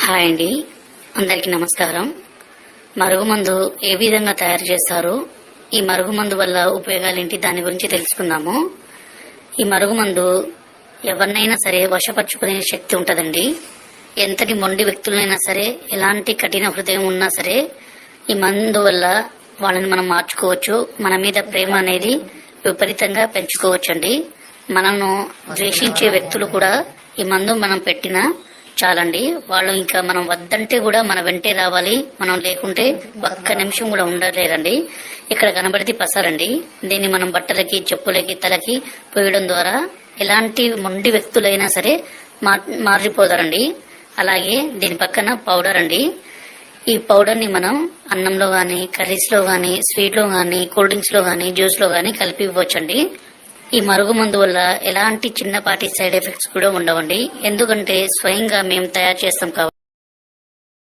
Hi అండి, అందరికీ నమస్కారం. మరుగుమందు ఏ విధంగా తయారు చేస్తారు, ఈ మరుగుమందు వల్ల ఉపయోగాలేంటి, దాని గురించి తెలుసుకుందాము. ఈ మరుగుమందు ఎవరినైనా సరే వశపరుచుకునే శక్తి ఉంటుందండి. ఎంతటి మొండి వ్యక్తులైనా సరే, ఎలాంటి కఠిన హృదయం ఉన్నా సరే, ఈ మందు వల్ల వాళ్ళని మనం మార్చుకోవచ్చు. మన మీద ప్రేమ అనేది విపరీతంగా పెంచుకోవచ్చండి. మనను ద్వేషించే వ్యక్తులు కూడా ఈ మందు మనం పెట్టినా చాలండి, వాళ్ళు ఇంకా మనం వద్దంటే కూడా మన వెంటే రావాలి. మనం లేకుంటే ఒక్క నిమిషం కూడా ఉండలేరండి. ఇక్కడ కనబడితే పసారండి. దీన్ని మనం బట్టలకి, చెప్పులకి, తలకి పోయడం ద్వారా ఎలాంటి మొండి వ్యక్తులైనా సరే మారిపోతారండి. అలాగే దీని పక్కన పౌడర్ అండి. ఈ పౌడర్ ని మనం అన్నంలో గాని, కర్రీస్ లో గాని, స్వీట్ లో గాని, కూల్ డ్రింక్స్ లో గాని, జ్యూస్ లో గాని కలిపి ఇవ్వచ్చండి. ఈ మరుగుమందు వల్ల ఎలాంటి చిన్నపాటి సైడ్ ఎఫెక్ట్స్ కూడా ఉండవండి. ఎందుకంటే స్వయంగా మేము తయారు చేస్తాం కాబట్టి.